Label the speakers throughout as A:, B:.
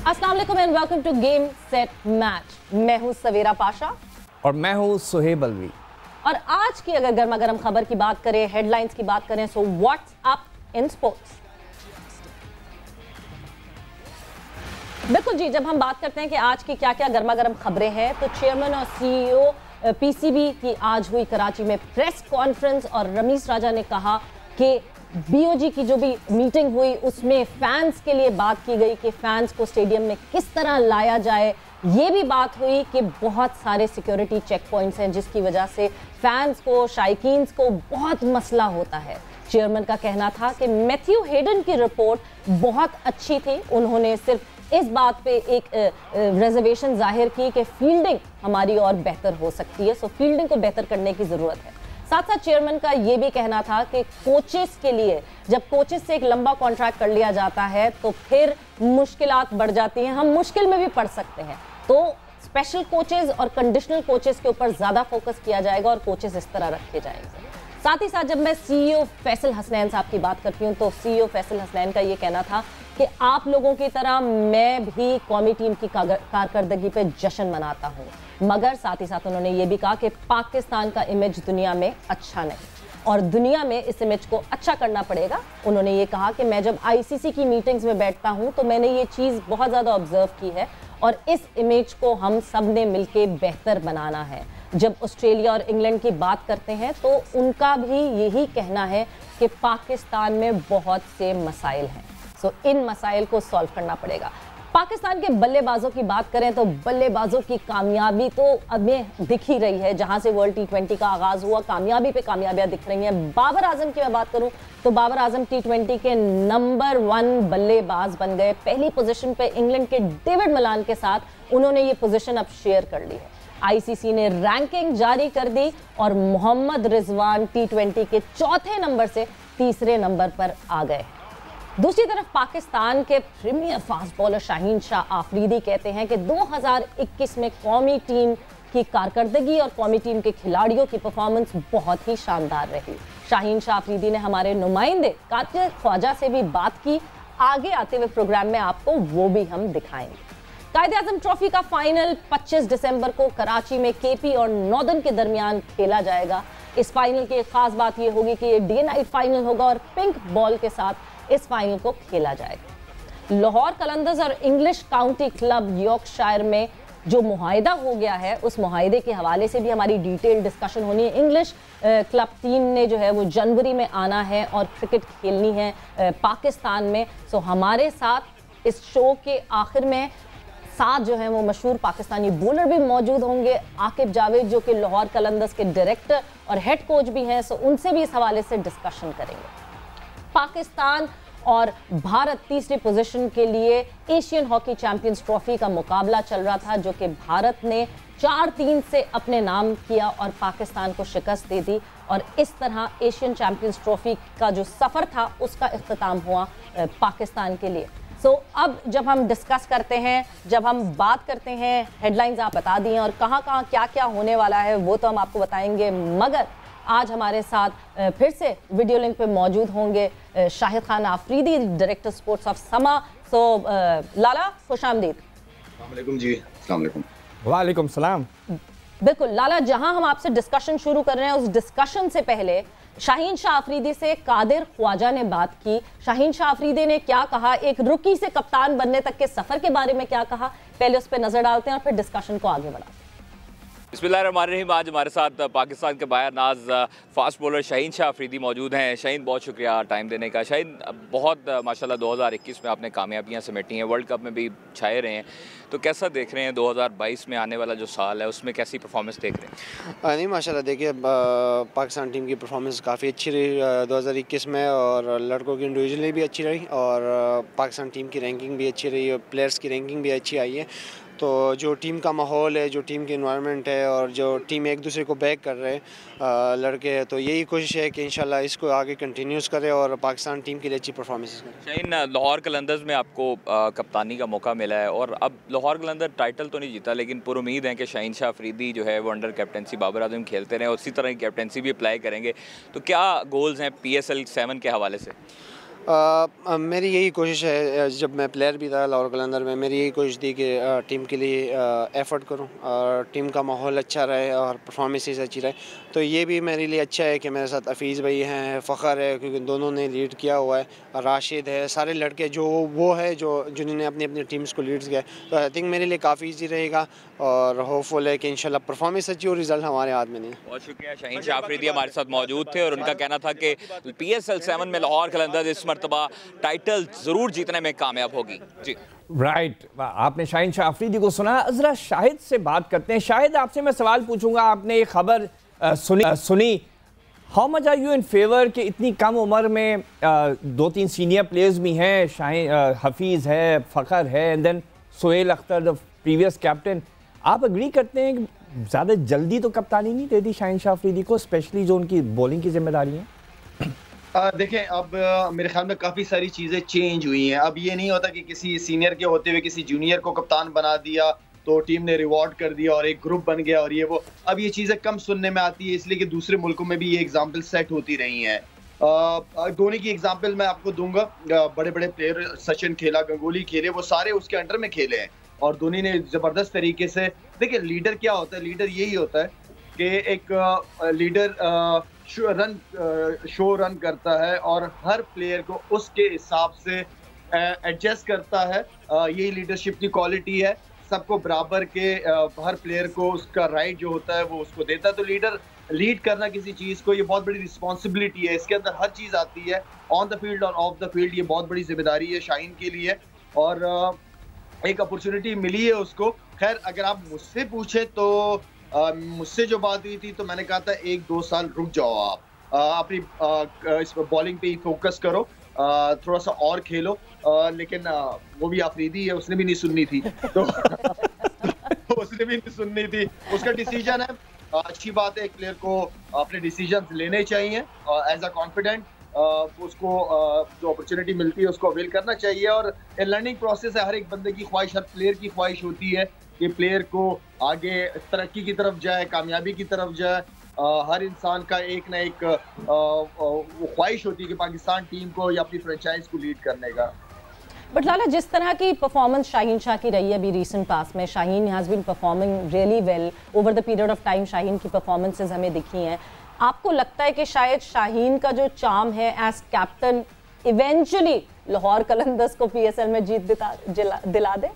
A: अस्सलाम वालेकुम and welcome to game set match. मैं हूं सवेरा पाशा
B: और मैं हूं सुहेब अलवी।
A: और आज की अगर गर्मा गर्म खबर की बात करें, हेडलाइंस की बात करें, so what's up in sports. बिल्कुल जी, जब हम बात करते हैं कि आज की क्या क्या गर्मा गर्म खबरें हैं, तो चेयरमैन और सीईओ पीसीबी की आज हुई कराची में प्रेस कॉन्फ्रेंस और रमीज राजा ने कहा कि बीओजी की जो भी मीटिंग हुई उसमें फैंस के लिए बात की गई कि फैंस को स्टेडियम में किस तरह लाया जाए। ये भी बात हुई कि बहुत सारे सिक्योरिटी चेक पॉइंट्स हैं जिसकी वजह से फैंस को, शायकीन्स को बहुत मसला होता है। चेयरमैन का कहना था कि मैथ्यू हेडन की रिपोर्ट बहुत अच्छी थी। उन्होंने सिर्फ इस बात पे एक रिजर्वेशन जाहिर की कि फील्डिंग हमारी और बेहतर हो सकती है, सो फील्डिंग को बेहतर करने की ज़रूरत है। साथ साथ चेयरमैन का ये भी कहना था कि कोचेस के लिए, जब कोचेस से एक लंबा कॉन्ट्रैक्ट कर लिया जाता है तो फिर मुश्किलात बढ़ जाती हैं, हम मुश्किल में भी पड़ सकते हैं। तो स्पेशल कोचेस और कंडीशनल कोचेस के ऊपर ज़्यादा फोकस किया जाएगा और कोचेस इस तरह रखे जाएंगे। साथ ही साथ जब मैं सीईओ फैसल हसनैन साहब की बात करती हूँ तो सीईओ फैसल हसनैन का ये कहना था कि आप लोगों की तरह मैं भी कौमी टीम की कारकर्दगी पे जश्न मनाता हूँ, मगर साथ ही साथ उन्होंने ये भी कहा कि पाकिस्तान का इमेज दुनिया में अच्छा नहीं और दुनिया में इस इमेज को अच्छा करना पड़ेगा। उन्होंने ये कहा कि मैं जब आईसीसी की मीटिंग्स में बैठता हूँ तो मैंने ये चीज़ बहुत ज़्यादा ऑब्जर्व की है और इस इमेज को हम सब ने मिलकर बेहतर बनाना है। जब ऑस्ट्रेलिया और इंग्लैंड की बात करते हैं तो उनका भी यही कहना है कि पाकिस्तान में बहुत से मसाइल हैं, सो इन मसाइल को सॉल्व करना पड़ेगा। पाकिस्तान के बल्लेबाजों की बात करें तो बल्लेबाजों की कामयाबी तो हमें दिख ही रही है। जहां से वर्ल्ड टी20 का आगाज हुआ, कामयाबी पे कामयाबियां दिख रही हैं। बाबर आजम की मैं बात करूं तो बाबर आजम टी20 के नंबर 1 बल्लेबाज बन गए। पहली पोजीशन पे इंग्लैंड के डेविड मलान के साथ उन्होंने ये पोजीशन अब शेयर कर ली है। आईसीसी ने रैंकिंग जारी कर दी और मोहम्मद रिजवान टी20 के चौथे नंबर से तीसरे नंबर पर आ गए। दूसरी तरफ पाकिस्तान के premier fast bowler Shaheen Shah Afridi कहते हैं कि 2021 में कौमी टीम की कारकर्दगी और कौमी टीम के खिलाड़ियों की परफॉर्मेंस बहुत ही शानदार रही। शाहीन शाह आफरीदी ने हमारे नुमाइंदे कादिर ख्वाजा से भी बात की। आगे आते हुए प्रोग्राम में आपको वो भी हम दिखाएंगे। कायद-ए-आज़म ट्रॉफी का फाइनल 25 दिसंबर को कराची में केपी और नॉर्दर्न के दरमियान खेला जाएगा। इस फाइनल की एक खास बात यह होगी कि ये डे नाइट फाइनल होगा और पिंक बॉल के साथ इस फाइनल को खेला जाएगा। लाहौर कलंदर्स और इंग्लिश काउंटी क्लब यॉर्कशायर में जो मुआहिदा हो गया है उस मुआहिदे के हवाले से भी हमारी डिटेल डिस्कशन होनी है। इंग्लिश क्लब टीम ने जो है वो जनवरी में आना है और क्रिकेट खेलनी है पाकिस्तान में। सो हमारे साथ इस शो के आखिर में साथ जो है वो मशहूर पाकिस्तानी बॉलर भी मौजूद होंगे, आकिब जावेद जो कि लाहौर कलंदर्स के डायरेक्टर और हेड कोच भी हैं। सो उनसे भी इस हवाले से डिस्कशन करेंगे। पाकिस्तान और भारत तीसरी पोजीशन के लिए एशियन हॉकी चैंपियंस ट्रॉफी का मुकाबला चल रहा था, जो कि भारत ने 4-3 से अपने नाम किया और पाकिस्तान को शिकस्त दे दी और इस तरह एशियन चैंपियंस ट्रॉफी का जो सफ़र था उसका इख्तिताम हुआ पाकिस्तान के लिए। सो अब जब हम डिस्कस करते हैं, जब हम बात करते हैं, हेडलाइंस आप बता दिए और कहाँ कहाँ क्या क्या होने वाला है वो तो हम आपको बताएंगे, मगर आज हमारे साथ फिर से वीडियो लिंक पे मौजूद होंगे Shahid Khan Afridi, director sports of समा। सो लाला खुश आमदीद।
C: अस्सलाम वालेकुम जी। अस्सलाम वालेकुम।
B: वालेकुम सलाम।
A: बिल्कुल लाला, जहां हम आपसे डिस्कशन शुरू कर रहे हैं उस डिस्कशन से पहले शाहीन शाह आफरीदी से कादिर ख्वाजा ने बात की। शाहीन शाह आफरीदी ने क्या कहा, एक रुकी से कप्तान बनने तक के सफ़र के बारे में क्या कहा, पहले उस पर नज़र डालते हैं और फिर डिस्कशन को आगे बढ़ाते हैं।
D: बिस्मिल्लाहिर्रहमानिर्रहीम। आज हमारे साथ पाकिस्तान के बाहर नाज फास्ट बॉलर शाहीन शाह आफरीदी मौजूद हैं। शाहीन, बहुत शुक्रिया टाइम देने का। शाहीन, बहुत माशाल्लाह 2021 में आपने कामयाबियां समेटी हैं, वर्ल्ड कप में भी छाए रहे हैं, तो कैसा देख रहे हैं 2022 में आने वाला जो साल है उसमें कैसी परफॉर्मेंस देख रहे हैं?
E: नहीं माशाल्लाह, देखिए पाकिस्तान टीम की परफॉर्मेंस काफ़ी अच्छी रही 2021 में और लड़कों की इंडिविजुअली भी अच्छी रही और पाकिस्तान टीम की रैंकिंग भी अच्छी रही और प्लेयर्स की रैंकिंग भी अच्छी आई है। तो जो टीम का माहौल है, जो टीम की इन्वायरमेंट है और जो टीम एक दूसरे को बैक कर रहे हैं लड़के, तो यही कोशिश है कि इंशाल्लाह इसको आगे कंटिन्यूस करें और पाकिस्तान टीम के लिए अच्छी परफॉर्मेंस करें।
D: शाहीन, लाहौर कलंदर्स में आपको कप्तानी का मौका मिला है और अब लाहौर कलंदर टाइटल तो नहीं जीता, लेकिन पुरुमीद है कि शाहीन शाह आफरीदी जो है वो अंडर कैप्टनसी बाबर आजम खेलते रहे और उसी तरह की कैप्टनसी भी अप्लाई करेंगे। तो क्या गोल्स हैं PSL 7 के हवाले से?
E: मेरी यही कोशिश है, जब मैं प्लेयर भी था लाहौर कलंदर में, मेरी यही कोशिश थी कि टीम के लिए एफ़र्ट करूं और टीम का माहौल अच्छा रहे और परफॉर्मेंसेस अच्छी रहे। तो ये भी मेरे लिए अच्छा है कि मेरे साथ हफीज़ भाई हैं, फ़ख्र है, क्योंकि दोनों ने लीड किया हुआ है, राशिद है, सारे लड़के जो वो है जो जिन्होंने अपनी अपनी टीम्स को लीड किया है। तो आई थिंक मेरे लिए काफ़ी ईजी रहेगा और होपफुल है कि इंशाल्लाह परफॉर्मेंस अच्छी और रिजल्ट हमारे हाथ में नहीं है।
D: बहुत शुक्रिया। शाहीन शाह अफरीदी हमारे साथ मौजूद थे और उनका कहना था कि PSL 7 में लाहौर कलंदर इस मरतबा टाइटल ज़रूर जीतने में कामयाब होगी। जी
B: राइट, आपने शाहीन शाह अफरीदी को सुना। ज़रा शाहिद से बात करते हैं। शाहिद, आपसे मैं सवाल पूछूंगा, आपने ये खबर सुनी, how much are you in favour कि इतनी कम उम्र में 2-3 सीनियर प्लेयर्स भी हैं, शाहीन हफीज़ है, फ़ख्र है, and then Sohail Akhtar the previous captain, आप एग्री करते हैं कि ज़्यादा जल्दी तो कप्तानी नहीं दे दी शाहीन शाह अफरीदी को, स्पेशली जो उनकी बॉलिंग की जिम्मेदारी है?
C: देखें, अब मेरे ख्याल में काफ़ी सारी चीज़ें चेंज हुई हैं। अब ये नहीं होता कि किसी सीनियर के होते हुए किसी जूनियर को कप्तान बना दिया तो टीम ने रिवॉर्ड कर दिया और एक ग्रुप बन गया और ये वो। अब ये चीज़ें कम सुनने में आती है, इसलिए कि दूसरे मुल्कों में भी ये एग्जाम्पल सेट होती रही हैं। धोनी की एग्जाम्पल मैं आपको दूंगा। बड़े बड़े प्लेयर, सचिन खेला, गंगोली खेले, वो सारे उसके अंडर में खेले हैं और धोनी ने ज़बरदस्त तरीके से, देखिए लीडर क्या होता है, लीडर यही होता है कि एक लीडर शो रन करता है और हर प्लेयर को उसके हिसाब से एडजस्ट करता है। यही लीडरशिप की क्वालिटी है, सबको बराबर के हर प्लेयर को उसका राइट जो होता है वो उसको देता है। तो लीडर लीड करना किसी चीज़ को, ये बहुत बड़ी रिस्पॉन्सिबिलिटी है, इसके अंदर हर चीज़ आती है, ऑन द फील्ड और ऑफ द फील्ड। ये बहुत बड़ी जिम्मेदारी है शाहीन के लिए और एक अपॉर्चुनिटी मिली है उसको। खैर, अगर आप मुझसे पूछे तो मुझसे जो बात हुई थी तो मैंने कहा था 1-2 साल रुक जाओ, आप अपनी इस बॉलिंग पे ही फोकस करो, थोड़ा सा और खेलो। लेकिन वो भी अफरीदी है, उसने भी नहीं सुननी थी तो उसने भी नहीं सुननी थी, उसका डिसीजन है। अच्छी बात है, एक प्लेयर को अपने डिसीजन लेने चाहिए एज अ कॉन्फिडेंट, उसको जो अपॉर्चुनिटी मिलती है उसको अवेल करना चाहिए। और लर्निंग प्रोसेस है, हर एक बंदे की ख्वाहिश, हर प्लेयर की ख्वाहिश होती है कि प्लेयर को आगे तरक्की की तरफ जाए, कामयाबी की तरफ जाए। हर इंसान का एक ना एक वो ख्वाहिश होती है कि पाकिस्तान टीम को या अपनी फ्रेंचाइज को लीड करने का।
A: बट लाला, जिस तरह की परफॉर्मेंस शाहीन शाह की रही है अभी रिसेंट पास में, Shaheen has been performing really well over the period of time, Shaheen की परफॉर्मेंसेज हमें दिखी हैं। आपको लगता है कि शायद शाहीन का जो चार्म है as captain eventually Lahore Qalandars को PSL में जीत दिला दे?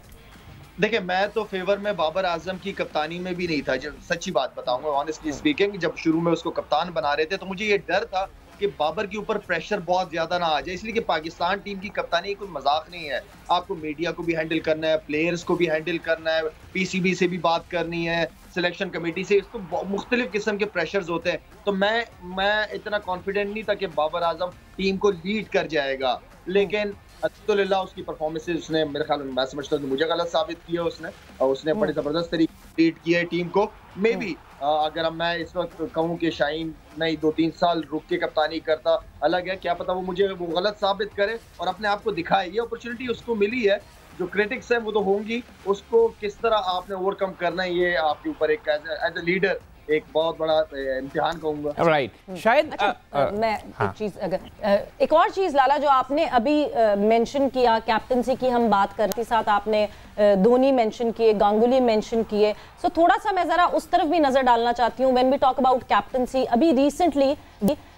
C: देखिए, मैं तो फेवर में बाबर आजम की कप्तानी में भी नहीं था, जब सच्ची बात बताऊंगा, ऑनेस्टली स्पीकिंग। जब शुरू में उसको कप्तान बना रहे थे तो मुझे ये डर था कि बाबर के ऊपर प्रेशर बहुत ज्यादा ना आ जाए, इसलिए कि पाकिस्तान टीम की कप्तानी कोई मजाक नहीं है। आपको मीडिया को भी हैंडल करना है, प्लेयर्स को भी हैंडल करना है, PCB से भी बात करनी है, सिलेक्शन कमेटी से, इसको मुख्तलिफ किस्म के प्रेशर्स होते हैं। तो मैं इतना कॉन्फिडेंट नहीं था कि बाबर आजम टीम को लीड कर जाएगा, लेकिन अल्हम्दुलिल्लाह उसकी परफॉर्मेंसेस उसने, मेरे ख्याल में, मैं समझता हूँ कि मुझे गलत साबित किया उसने, और उसने बड़े ज़बरदस्त तरीके से लीड किया है टीम को। मे बी अगर मैं इस वक्त कहूँ कि शाहीन नहीं 2-3 साल रुक के कप्तानी करता, अलग है, क्या पता वो मुझे वो गलत साबित करे और अपने आप को दिखाए। ये अपॉर्चुनिटी उसको मिली है, जो क्रिटिक्स है वो तो होंगी, उसको किस तरह आपने ओवरकम करना है ये आपके ऊपर एक एज ए लीडर एक बहुत बड़ा इम्तिहान कहूँगा।
B: राइट, शायद
A: मैं एक चीज़, अगर एक और चीज़ लाला, जो आपने अभी मेंशन किया, कैप्टनसी की हम बात कर रहे, साथ आपने धोनी मेंशन किए, गांगुली मेंशन किए, सो थोड़ा सा मैं ज़रा उस तरफ भी नज़र डालना चाहती हूँ। When we talk about captaincy, अभी रिसेंटली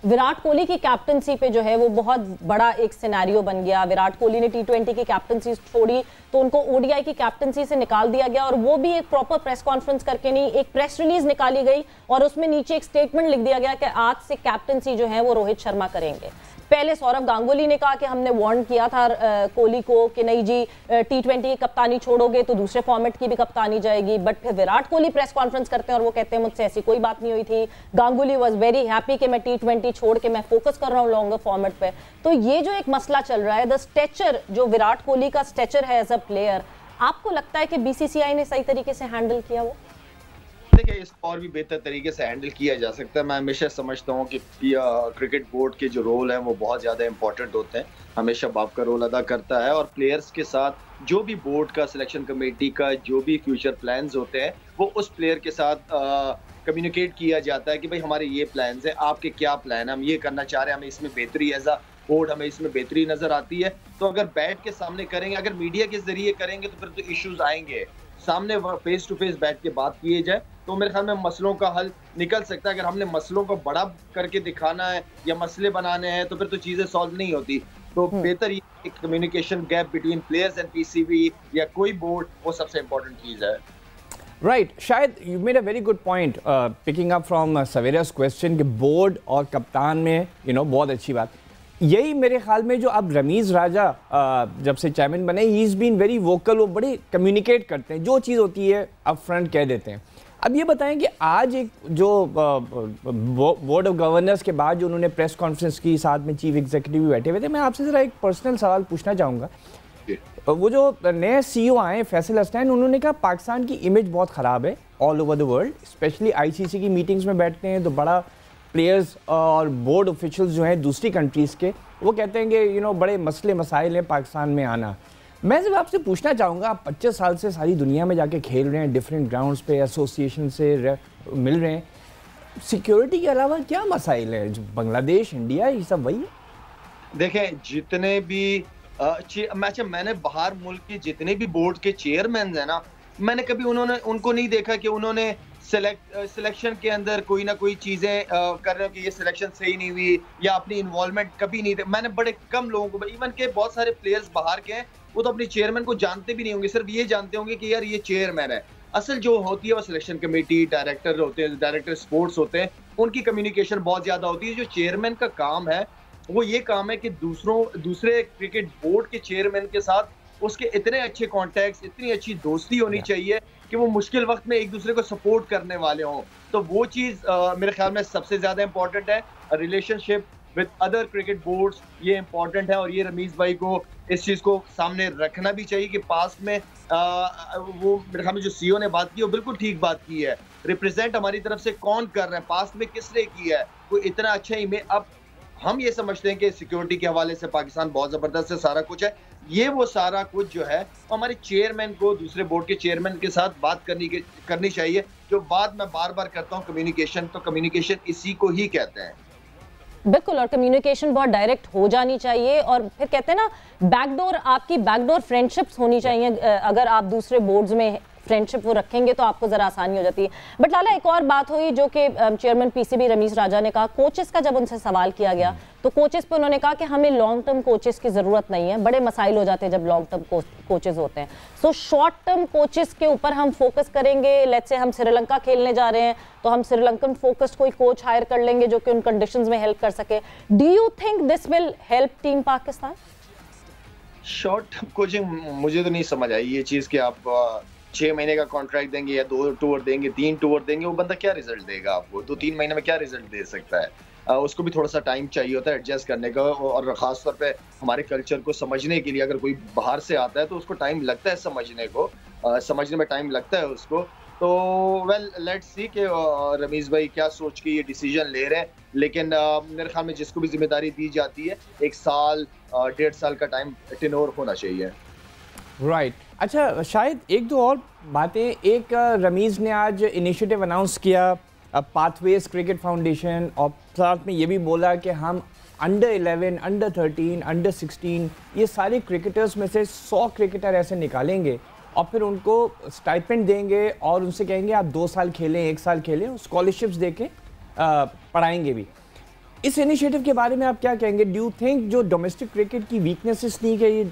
A: विराट कोहली की कैप्टनसी पे जो है वो बहुत बड़ा एक सिनेरियो बन गया। विराट कोहली ने T20 की कैप्टनसी छोड़ी तो उनको ODI की कैप्टनसी से निकाल दिया गया, और वो भी एक प्रॉपर प्रेस कॉन्फ्रेंस करके नहीं, एक प्रेस रिलीज निकाली गई और उसमें नीचे एक स्टेटमेंट लिख दिया गया कि आज से कैप्टनसी जो है वो रोहित शर्मा करेंगे। पहले सौरव गांगुली ने कहा कि हमने वार्न किया था कोहली को कि नहीं जी, T20 की कप्तानी छोड़ोगे तो दूसरे फॉर्मेट की भी कप्तानी जाएगी, बट फिर विराट कोहली प्रेस कॉन्फ्रेंस करते हैं और वो कहते हैं मुझसे ऐसी कोई बात नहीं हुई थी, गांगुली वाज वेरी हैप्पी कि मैं T20 छोड़ के मैं फोकस कर रहा हूँ लॉन्गर फॉर्मेट पे। तो ये जो एक मसला चल रहा है, द स्टेचर, जो विराट कोहली का स्टेचर है एज अ प्लेयर, आपको लगता है कि BCCI ने सही तरीके से हैंडल किया? वो
C: देखिए, इसको और भी बेहतर तरीके से हैंडल किया जा सकता है। मैं हमेशा समझता हूँ कि क्रिकेट बोर्ड के जो रोल हैं वो बहुत ज़्यादा इंपॉर्टेंट होते हैं, हमेशा बाप का रोल अदा करता है, और प्लेयर्स के साथ जो भी बोर्ड का, सिलेक्शन कमेटी का जो भी फ्यूचर प्लान्स होते हैं वो उस प्लेयर के साथ कम्युनिकेट किया जाता है कि भाई हमारे ये प्लान्स हैं, आपके क्या प्लान है, हम ये करना चाह रहे हैं, हमें इसमें बेहतरी एज अ बोर्ड हमें इसमें बेहतरी नजर आती है। तो अगर बैठ के सामने करेंगे, अगर मीडिया के जरिए करेंगे तो फिर तो इश्यूज आएंगे, सामने फेस टू फेस बैठ के बात किए जाए तो मेरे ख्याल में मसलों का हल निकल सकता है। अगर हमने मसलों को बड़ा करके दिखाना है या मसले बनाने हैं तो फिर तो चीजें सॉल्व नहीं होती। तो बेहतर ये communication gap between players and PCB या कोई बोर्ड, वो सबसे इंपॉर्टेंट चीज है।
B: राइट, शायद you made a very good point picking up from Savera's question कि बोर्ड और कप्तान में बहुत अच्छी बात। यही मेरे ख्याल में जो अब रमीज़ राजा जब से चेयरमैन बने, he is been very vocal, वो बड़े कम्युनिकेट करते हैं, जो चीज़ होती है अप फ्रंट कह देते हैं। अब ये बताएं कि आज एक जो बोर्ड ऑफ गवर्नर्स के बाद जो उन्होंने प्रेस कॉन्फ्रेंस की, साथ में चीफ एग्जीक्यूटिव भी बैठे हुए थे, मैं आपसे ज़रा एक पर्सनल सवाल पूछना चाहूँगा। वो जो नए CEO आए फैसल हसनैन, उन्होंने कहा पाकिस्तान की इमेज बहुत ख़राब है all over the world, specially ICC की मीटिंग्स में बैठते हैं तो बड़ा प्लेयर्स और बोर्ड ऑफिशियल्स जो हैं दूसरी कंट्रीज़ के, वो कहते हैं कि बड़े मसले मसाइल हैं पाकिस्तान में आना। मैं सिर्फ आपसे पूछना चाहूँगा, आप 25 साल से सारी दुनिया में जाके खेल रहे हैं, डिफरेंट ग्राउंड्स पे एसोसिएशन से मिल रहे हैं, सिक्योरिटी के अलावा क्या मसाइल है? बांग्लादेश, इंडिया, ये सब वही है?
C: देखें, जितने भी मैंने बाहर मुल्क के जितने भी बोर्ड के चेयरमैन हैं ना, मैंने कभी उनको नहीं देखा कि उन्होंने सिलेक्शन के अंदर कोई ना कोई चीजें कर रहे हो कि ये सिलेक्शन सही नहीं हुई या अपनी इन्वॉल्वमेंट कभी नहीं। मैंने बड़े कम लोगों को, इवन के बहुत सारे प्लेयर्स बाहर के हैं, वो तो अपने चेयरमैन को जानते भी नहीं होंगे, सिर्फ ये जानते होंगे कि यार ये चेयरमैन है। असल जो होती है वो सिलेक्शन कमेटी, डायरेक्टर होते हैं, डायरेक्टर स्पोर्ट्स होते हैं, उनकी कम्युनिकेशन बहुत ज्यादा होती है। जो चेयरमैन का काम है वो ये काम है कि दूसरे क्रिकेट बोर्ड के चेयरमैन के साथ उसके इतने अच्छे कॉन्टैक्ट्स, इतनी अच्छी दोस्ती होनी चाहिए कि वो मुश्किल वक्त में एक दूसरे को सपोर्ट करने वाले हों। तो वो चीज़ मेरे ख्याल में सबसे ज़्यादा इंपॉर्टेंट है। Relationship with other cricket boards, ये इंपॉर्टेंट है और ये रमीज़ भाई को इस चीज़ को सामने रखना भी चाहिए कि पास्ट में वो मेरे ख्याल में जो CEO ने बात की वो बिल्कुल ठीक बात की है। रिप्रेजेंट हमारी तरफ से कौन कर रहा है, पास्ट में किसने किया है, कोई इतना अच्छा इमेज। अब हम ये समझते हैं कि सिक्योरिटी के हवाले से पाकिस्तान बहुत ज़बरदस्त है, सारा कुछ है, ये वो सारा कुछ जो है हमारे चेयरमैन को दूसरे बोर्ड के चेयरमैन के साथ बात करनी चाहिए। जो बात मैं बार बार करता हूँ कम्युनिकेशन, तो कम्युनिकेशन इसी को ही कहते हैं।
A: बिल्कुल, और कम्युनिकेशन बहुत डायरेक्ट हो जानी चाहिए। और फिर कहते हैं ना, बैकडोर, आपकी बैकडोर फ्रेंडशिप्स होनी चाहिए। अगर आप दूसरे बोर्ड्स में फ्रेंडशिप वो रखेंगे तो आपको ज़रा आसानी हो जाती है। बट लाला, एक और बात हुई जो कि चेयरमैन PCB रमीज़ राजा ने कहा, कोचेस का जब उनसे सवाल किया गया तो कोचेस पे उन्होंने कहा कि हमें लॉन्ग टर्म कोचेस की ज़रूरत नहीं है, बड़े मसाइल हो जाते हैं जब लॉन्ग टर्म कोचेस होते हैं। सो शॉर्ट टर्म कोचेस के ऊपर हम फोकस करेंगे। लेट्स से हम श्रीलंका खेलने जा रहे हैं तो हम श्रीलंकन फोकस्ड कोई कोच हायर कर लेंगे जो कि उन कंडीशंस में हेल्प कर सके। Do you think this will help team Pakistan?
C: Short term coaching मुझे तो नहीं समझ आई ये चीज़ कि आप 6 महीने का कॉन्ट्रैक्ट देंगे या 2 टूर देंगे, 3 टूर देंगे, वो बंदा क्या रिजल्ट देगा आपको? 2-3 महीने में क्या रिजल्ट दे सकता है? उसको भी थोड़ा सा टाइम चाहिए होता है एडजस्ट करने का, और खास तौर पे हमारे कल्चर को समझने के लिए अगर कोई बाहर से आता है तो उसको टाइम लगता है समझने में टाइम लगता है उसको। तो वेल, लेट्स सी कि रमीज़ भाई क्या सोच के ये डिसीजन ले रहे हैं, लेकिन मेरे ख्याल में जिसको भी जिम्मेदारी दी जाती है 1 साल 1.5 साल का टाइम टेन्योर होना चाहिए।
B: राइट, अच्छा, शायद एक दो और बातें। एक, रमीज़ ने आज इनिशिएटिव अनाउंस किया पाथवेज क्रिकेट फाउंडेशन, और साथ में ये भी बोला कि हम अंडर 11, अंडर 13, अंडर 16 ये सारे क्रिकेटर्स में से 100 क्रिकेटर ऐसे निकालेंगे और फिर उनको स्टाइपेंड देंगे और उनसे कहेंगे आप 2 साल खेलें, 1 साल खेलें, स्कॉलरशिप्स दे के पढ़ाएंगे भी। इस इनिशिएटिव के बारे में आप क्या कहेंगे? डू यू थिंक जो डोमेस्टिक क्रिकेट की वीकनेसेस थी कि ये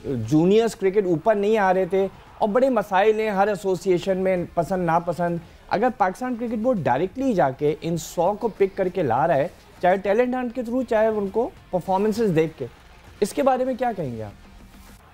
B: जूनियर्स क्रिकेट ऊपर नहीं आ रहे थे और बड़े मसाइल हैं हर एसोसिएशन में, पसंद नापसंद, अगर पाकिस्तान क्रिकेट बोर्ड डायरेक्टली जाके इन 100 को पिक करके ला रहा है, चाहे टैलेंट हंट के थ्रू, चाहे उनको परफॉर्मेंसेस देख के, इसके बारे में क्या कहेंगे आप?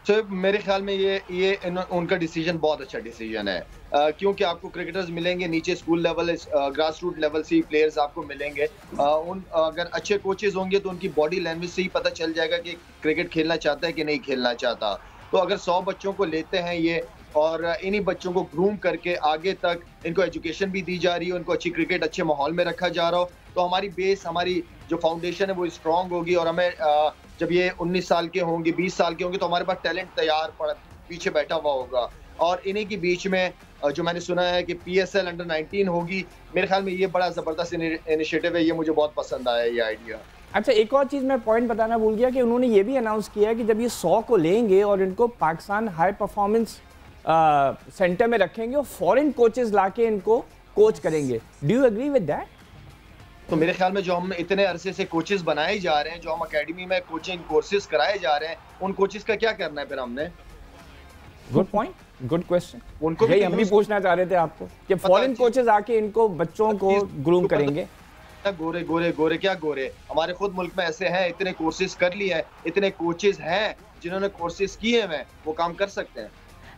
C: तो मेरे ख्याल में ये उनका डिसीजन बहुत अच्छा डिसीजन है, क्योंकि आपको क्रिकेटर्स मिलेंगे नीचे school level, grass root level से ही प्लेयर्स आपको मिलेंगे। अगर अच्छे कोचेज होंगे तो उनकी बॉडी लैंग्वेज से ही पता चल जाएगा कि क्रिकेट खेलना चाहता है कि नहीं खेलना चाहता। तो अगर 100 बच्चों को लेते हैं ये, और इन्हीं बच्चों को ग्रूम करके आगे तक इनको एजुकेशन भी दी जा रही है, उनको अच्छी क्रिकेट अच्छे माहौल में रखा जा रहा हो, तो हमारी बेस, हमारी जो फाउंडेशन है वो स्ट्रांग होगी। और हमें जब ये 19 साल के होंगे, 20 साल के होंगे, तो हमारे पास टैलेंट तैयार पीछे बैठा हुआ होगा। और इन्हीं के बीच में जो मैंने सुना है कि PSL अंडर 19 होगी, मेरे ख्याल में ये बड़ा ज़बरदस्त इनिशिएटिव है, ये मुझे बहुत पसंद आया ये आइडिया।
B: अच्छा, एक और चीज़ मैं पॉइंट बताना भूल गया कि उन्होंने ये भी अनाउंस किया है कि जब ये 100 को लेंगे और इनको पाकिस्तान हाई परफॉर्मेंस सेंटर में रखेंगे और फॉरेन कोचेस लाके इनको कोच करेंगे। Do you agree with that?
C: तो मेरे ख्याल में जो हम इतने अरसे से कोचेस बनाए जा रहे हैं, जो हम एकेडमी में कोचिंग कोर्सेज कराए जा रहे हैं, उन कोचेस का क्या करना है फिर हमने?
B: Good point, good question.
C: उनको
B: यही हम भी पूछना चाह रहे थे आपको कि फॉरेन कोचेस आके इनको बच्चों को ग्रूम करेंगे।
C: गोरे गोरे गोरे क्या गोरे, हमारे खुद मुल्क में ऐसे हैं, इतने कोर्सेज कर लिए हैं, इतने कोचेस हैं जिन्होंने कोर्सेज किए हैं, वो काम कर सकते हैं।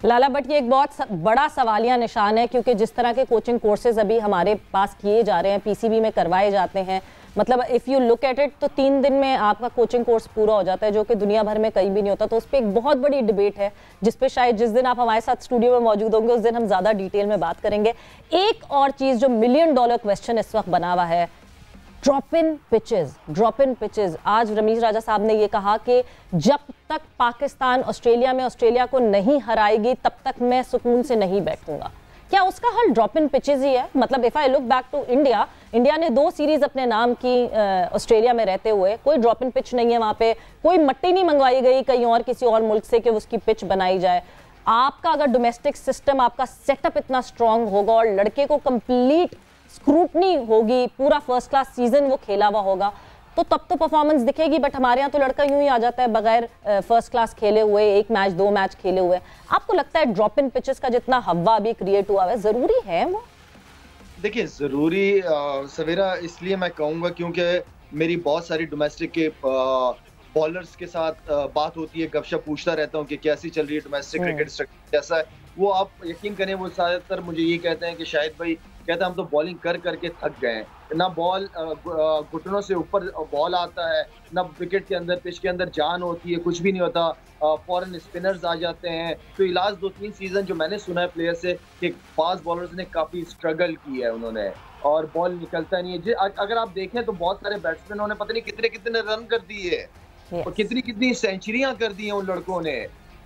A: लाला, बट ये एक बहुत बड़ा सवालिया निशान है, क्योंकि जिस तरह के कोचिंग कोर्सेज अभी हमारे पास किए जा रहे हैं, पीसीबी में करवाए जाते हैं, मतलब if you look at it तो 3 दिन में आपका कोचिंग कोर्स पूरा हो जाता है, जो कि दुनिया भर में कहीं भी नहीं होता। तो उस पर एक बहुत बड़ी डिबेट है, जिस पे शायद जिस दिन आप हमारे साथ स्टूडियो में मौजूद होंगे उस दिन हम ज़्यादा डिटेल में बात करेंगे। एक और चीज़ जो $1 मिलियन क्वेश्चन इस वक्त बना हुआ है, ड्रॉप इन पिचेस। आज रमीज राजा साहब ने ये कहा कि जब तक पाकिस्तान ऑस्ट्रेलिया में ऑस्ट्रेलिया को नहीं हराएगी तब तक मैं सुकून से नहीं बैठूंगा। क्या उसका हल ड्रॉप इन पिचेस ही है? मतलब if I look back to India ने 2 सीरीज अपने नाम की ऑस्ट्रेलिया में रहते हुए, कोई ड्रॉप इन पिच नहीं है वहां पे, कोई मट्टी नहीं मंगवाई गई कहीं और किसी और मुल्क से कि उसकी पिच बनाई जाए। आपका अगर डोमेस्टिक सिस्टम, आपका सेटअप इतना स्ट्रांग होगा और लड़के को कंप्लीट स्क्रूटनी होगी, पूरा फर्स्ट क्लास सीजन वो खेला हुआ होगा, तो तब तो परफॉर्मेंस दिखेगी। बट हमारे यहाँ तो लड़का यूं ही आ जाता है बगैर फर्स्ट क्लास खेले हुए, 1 मैच 2 मैच खेले हुए। आपको लगता है ड्रॉप इन पिचेस का जितना हवा अभी क्रिएट हुआ है जरूरी है वो?
C: देखिए, जरूरी सवेरा इसलिए मैं कहूँगा क्योंकि मेरी बहुत सारी डोमेस्टिक के बॉलर्स के साथ बात होती है, गपशप पूछता रहता हूँ कि कैसी चल रही है डोमेस्टिक क्रिकेट स्ट्रक्चर कैसा है। वो आप यकीन करें, वो ज्यादातर मुझे ये कहते हैं कि शायद भाई, कहते हैं हम तो बॉलिंग कर करके थक गए हैं, ना बॉल घुटनों से ऊपर बॉल आता है, ना विकेट के अंदर पिच के अंदर जान होती है, कुछ भी नहीं होता, फॉरेन स्पिनर्स आ जाते हैं। तो इलाज 2-3 सीजन जो मैंने सुना है प्लेयर से कि फास्ट बॉलर्स ने काफी स्ट्रगल की है उन्होंने, और बॉल निकलता नहीं है। अगर आप देखें तो बहुत सारे बैट्समैनों ने पता नहीं कितने कितने रन कर दिए और कितनी कितनी सेंचुरियां कर दी हैं उन लड़कों ने।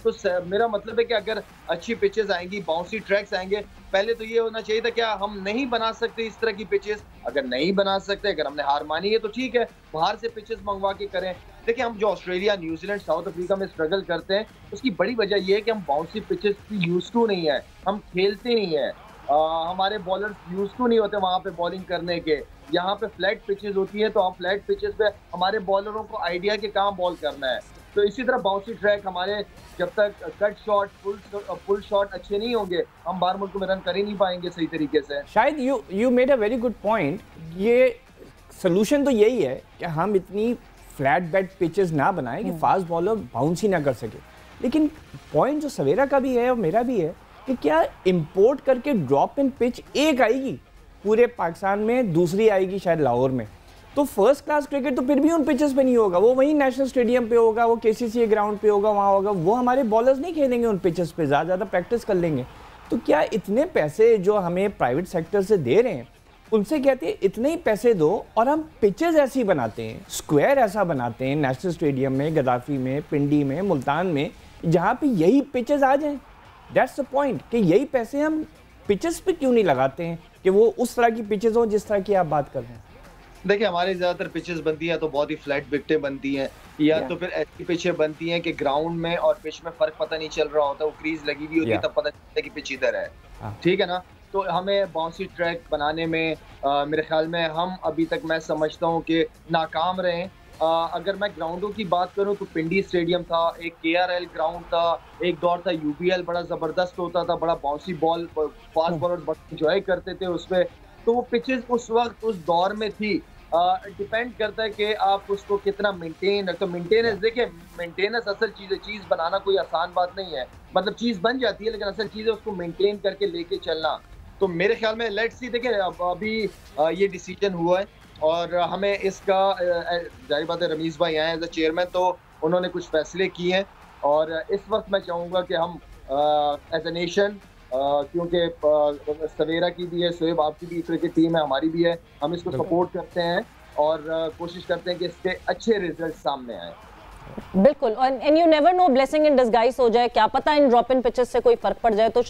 C: तो मेरा मतलब है कि अगर अच्छी पिचेस आएंगी, बाउंसी ट्रैक्स आएंगे, पहले तो ये होना चाहिए था क्या हम नहीं बना सकते इस तरह की पिचेस? अगर नहीं बना सकते, अगर हमने हार मानी है तो ठीक है, बाहर से पिचेस मंगवा के करें। देखिए, हम जो ऑस्ट्रेलिया, न्यूजीलैंड, साउथ अफ्रीका में स्ट्रगल करते हैं, उसकी बड़ी वजह यह है कि हम बाउंसी पिचेस की यूज टू नहीं है, हम खेलते नहीं है, हमारे बॉलर्स यूज टू नहीं होते वहां पे बॉलिंग करने के। यहाँ पे फ्लैट पिचेस होती है, तो हम फ्लैट पिचेस पे हमारे बॉलरों को आइडिया कि कहाँ बॉल करना है। तो इसी तरह बाउंसी ट्रैक हमारे, जब तक कट शॉट, फुल शॉट अच्छे नहीं होंगे, हम बाहर मुल्क में रन कर ही नहीं पाएंगे सही तरीके से।
B: शायद you made a very good point. ये सोल्यूशन तो यही है कि हम इतनी फ्लैट बेड पिचेस ना बनाएं कि फास्ट बॉलर बाउंस ही ना कर सके। लेकिन पॉइंट जो सवेरा का भी है और मेरा भी है कि क्या इंपोर्ट करके ड्रॉप इन पिच एक आएगी पूरे पाकिस्तान में, दूसरी आएगी शायद लाहौर में, तो फर्स्ट क्लास क्रिकेट तो फिर भी उन पिचेस पे नहीं होगा, वो वहीं नेशनल स्टेडियम पे होगा, वो केसीसी ग्राउंड पे होगा, वहाँ होगा। वो हमारे बॉलर्स नहीं खेलेंगे उन पिचेस पे, ज़्यादा प्रैक्टिस कर लेंगे। तो क्या इतने पैसे जो हमें प्राइवेट सेक्टर से दे रहे हैं, उनसे कहते हैं इतने ही पैसे दो और हम पिचेस ऐसी बनाते हैं, स्क्वायर ऐसा बनाते हैं नेशनल स्टेडियम में, गद्दाफी में, पिंडी में, मुल्तान में, जहाँ पे यही पिचेस आ जाएं। दैट्स द पॉइंट कि यही पैसे हम पिचेस पे क्यों नहीं लगाते हैं कि वो उस तरह की पिचेस हो जिस तरह की आप बात कर रहे हैं।
C: देखिए, हमारे ज्यादातर पिचेस बनती हैं तो बहुत ही फ्लैट विकेटें बनती हैं, या तो फिर ऐसी पिचें बनती हैं कि ग्राउंड में और पिच में फर्क पता नहीं चल रहा होता, वो क्रीज लगी हुई होती है, तब पता चलता है कि पिच इधर है। ठीक है ना? तो हमें बाउंसी ट्रैक बनाने में मेरे ख्याल में हम अभी तक, मैं समझता हूँ कि नाकाम रहे। अगर मैं ग्राउंडों की बात करूं तो पिंडी स्टेडियम था, एक KRL ग्राउंड था, एक दौर था UBL बड़ा जबरदस्त होता था, बड़ा बाउंसी बॉल, फास्ट बॉलर बड़ा एंजॉय करते थे उसपे। तो वो पिचेस उस वक्त उस दौर में थी। डिपेंड करता है कि आप उसको कितना मेंटेन, तो मेंटेनेंस, देखिए मेंटेनेंस असल चीज बनाना कोई आसान बात नहीं है, मतलब चीज बन जाती है, लेकिन असल चीज है उसको मेंटेन करके लेके चलना। तो मेरे ख्याल में लेट्स सी, देखिए अभी ये डिसीजन हुआ है और हमें इसका, जाहिर बात है रमीज भाई आए एज अ चेयरमैन, तो उन्होंने कुछ फैसले किए हैं और इस वक्त मैं चाहूँगा कि हम एज ए नेशन, क्योंकि सवेरा की भी है, शोएब आपकी भी क्रिकेट टीम है, हमारी भी है, हम इसको सपोर्ट करते हैं और कोशिश करते हैं कि इसके अच्छे रिजल्ट सामने आए।
A: बिल्कुल, and you never know, blessing in disguise हो जाए, क्या पता इन ड्रॉप इन पिचेस से कोई फर्क पड़ जाए। तो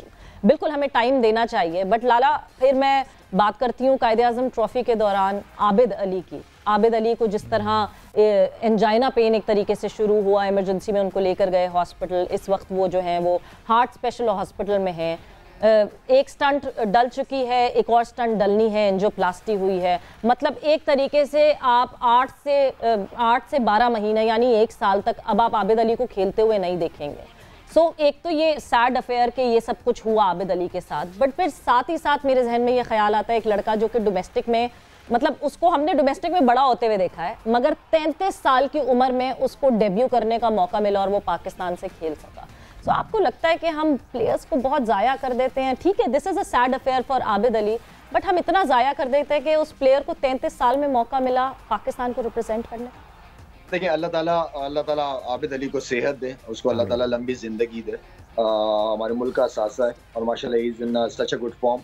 A: बिल्कुल हमें टाइम देना चाहिए। बट लाला, फिर मैं बात करती हूँ कायदे आज़म ट्रॉफी के दौरान आबिद अली की। आबिद अली को जिस तरह एंजाइना पेन एक तरीके से शुरू हुआ, इमरजेंसी में उनको लेकर गए हॉस्पिटल। इस वक्त वो जो है वो हार्ट स्पेशल हॉस्पिटल में है। एक स्टंट डल चुकी है, एक और स्टंट डलनी है, एंजियोप्लास्टी हुई है। मतलब एक तरीके से आप 8 से 12 महीने यानी 1 साल तक अब आप आबिद अली को खेलते हुए नहीं देखेंगे। एक तो ये सैड अफेयर कि ये सब कुछ हुआ आबिद अली के साथ, बट फिर साथ ही साथ मेरे जहन में ये ख्याल आता है एक लड़का जो कि डोमेस्टिक में, मतलब उसको हमने डोमेस्टिक में बड़ा होते हुए देखा है, मगर 33 साल की उम्र में उसको डेब्यू करने का मौका मिला और वो पाकिस्तान से खेल सका। आपको लगता है कि हम प्लेयर्स को बहुत ज़ाया कर देते हैं? ठीक है, this is a sad affair for Abid Ali, but हम इतना ज़ाया कर देते हैं कि उस प्लेयर को 33 साल में मौका मिला पाकिस्तान को रिप्रेजेंट करने।
C: देखिए, अल्लाह ताला आबिद अली को सेहत दे, उसको अल्लाह ताला लंबी जिंदगी दे। हमारे मुल्क का सासा है और माशाल्लाह he is in such a good form.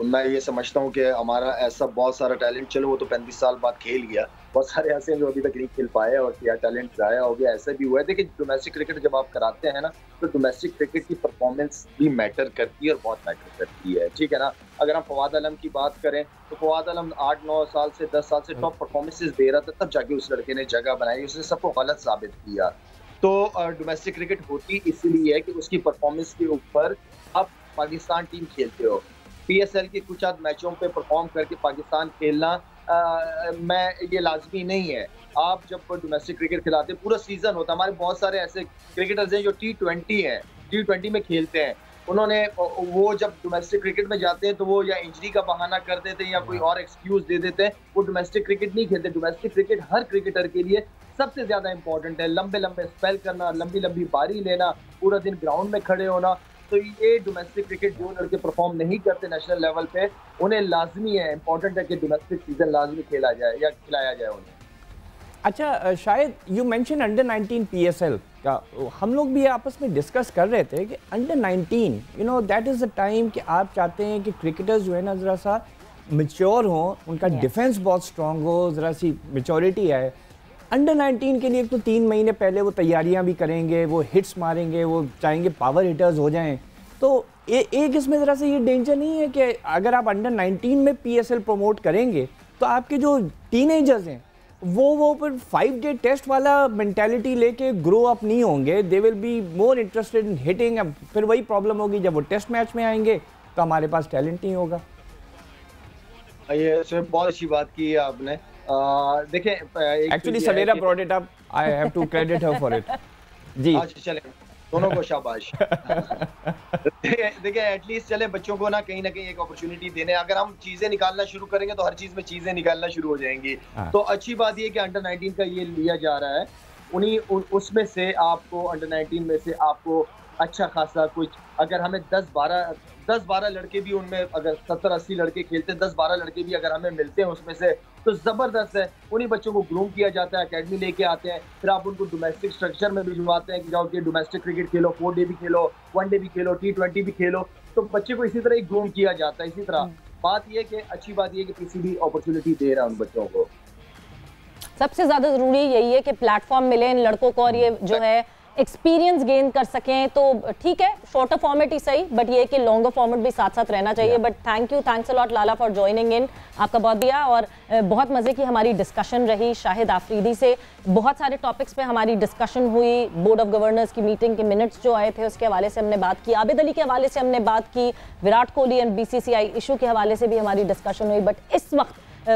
C: मैं ये समझता हूँ कि हमारा ऐसा बहुत सारा टैलेंट, चलो वो तो 35 साल बाद खेल गया, बहुत सारे ऐसे हैं जो अभी तक नहीं खेल पाए और क्या टैलेंट जाया हो गया, ऐसा भी हुआ है। देखिए, डोमेस्टिक क्रिकेट जब आप कराते हैं ना, तो डोमेस्टिक क्रिकेट की परफॉर्मेंस भी मैटर करती है और बहुत मैटर करती है, ठीक है ना। अगर हम फवाद आलम की बात करें तो फवाद आलम 8-9 साल से 10 साल से टॉप परफॉर्मेंसेस दे रहा था, तब जाके उस लड़के ने जगह बनाई, उसने सबको गलत साबित किया। तो डोमेस्टिक क्रिकेट होती इसलिए है कि उसकी परफॉर्मेंस के ऊपर अब पाकिस्तान टीम खेलते हो। PSL के कुछ आध मैचों पे परफॉर्म करके पाकिस्तान खेलना मैं ये लाजमी नहीं है। आप जब डोमेस्टिक क्रिकेट खिलाते पूरा सीजन होता है, हमारे बहुत सारे ऐसे क्रिकेटर्स हैं जो T20 हैं, T20 में खेलते हैं, उन्होंने वो जब डोमेस्टिक क्रिकेट में जाते हैं तो वो या इंजरी का बहाना कर देते हैं या कोई और एक्सक्यूज दे देते हैं, वो डोमेस्टिक क्रिकेट नहीं खेलते। डोमेस्टिक क्रिकेट हर क्रिकेटर के लिए सबसे ज्यादा इंपॉर्टेंट है। लंबे लंबे स्पेल करना, लंबी लंबी बारी लेना, पूरा दिन ग्राउंड में खड़े होना, तो ये डोमेस्टिक क्रिकेट जो लड़के परफॉर्म नहीं करते नेशनल लेवल पे, उन्हें लाजमी है, इंपॉर्टेंट है कि डोमेस्टिक सीजन लाजमी खेला जाए या खिलाया जाए उन्हें।
B: अच्छा, शायद यू मेंशन अंडर 19 PSL का, हम लोग भी आपस में डिस्कस कर रहे थे कि under 19 you know that is the time कि आप चाहते हैं कि क्रिकेटर्स जो है ना ज़रा सा मैच्योर हों, उनका डिफेंस बहुत स्ट्रांग हो, ज़रा सी मैच्योरिटी आए। अंडर 19 के लिए तो 3 महीने पहले वो तैयारियां भी करेंगे, वो हिट्स मारेंगे, वो चाहेंगे पावर हिटर्स हो जाएं। तो एक इसमें ज़रा से ये डेंजर नहीं है कि अगर आप अंडर 19 में PSL प्रमोट करेंगे तो आपके जो टीनेजर्स हैं वो फिर 5-day टेस्ट वाला मेंटालिटी लेके ग्रो अप नहीं होंगे, they will be more interested in hitting. फिर वही प्रॉब्लम होगी, जब वो टेस्ट मैच में आएंगे तो हमारे पास टैलेंट नहीं होगा।
C: ये बहुत अच्छी बात की है आपने। देखें,
B: actually Savera brought it up, I have to credit her for it. जी,
C: अच्छा चले, दोनों को शाबाश। देखिए, एटलीस्ट चले बच्चों को ना कहीं एक अपॉर्चुनिटी देने। अगर हम चीजें निकालना शुरू करेंगे तो हर चीज में चीजें निकालना शुरू हो जाएंगी। तो अच्छी बात ये कि अंडर 19 का ये लिया जा रहा है, उसमें से आपको अंडर 19 में से आपको अच्छा खासा कुछ, अगर हमें 10-12 लड़के भी उनमें, अगर 70-80 लड़के खेलते हैं, 10-12 लड़के भी अगर हमें मिलते हैं उसमें से, तो जबरदस्त है। उन्हीं बच्चों को ग्रूम किया जाता है, एकेडमी लेके आते हैं, फिर आप उनको डोमेस्टिक स्ट्रक्चर में भिजवाते हैं कि जाओ कि डोमेस्टिक क्रिकेट खेलो, 4 डे भी खेलो, 1 डे भी खेलो, T20 भी खेलो। तो बच्चे को इसी तरह ही ग्रूम किया जाता है। इसी तरह बात यह कि अच्छी बात यह कि PCB अपॉर्चुनिटी दे रहा है उन बच्चों को।
A: सबसे ज्यादा जरूरी यही है कि प्लेटफॉर्म मिले इन लड़कों को और ये जो है एक्सपीरियंस गेन कर सकें। तो ठीक है, शॉर्टर फॉर्मेट ही सही, बट ये कि लॉन्गर फॉर्मेट भी साथ साथ रहना चाहिए। But thanks a lot Lala for joining इन, आपका बहुत दिया। और बहुत मज़े की हमारी डिस्कशन रही शाहिद आफरीदी से। बहुत सारे टॉपिक्स पे हमारी डिस्कशन हुई। बोर्ड ऑफ गवर्नर्स की मीटिंग के मिनट्स जो आए थे उसके हवाले से हमने बात की, आबिद अली के हवाले से हमने बात की, Virat Kohli and BCCI issue के हवाले से भी हमारी डिस्कशन हुई। बट इस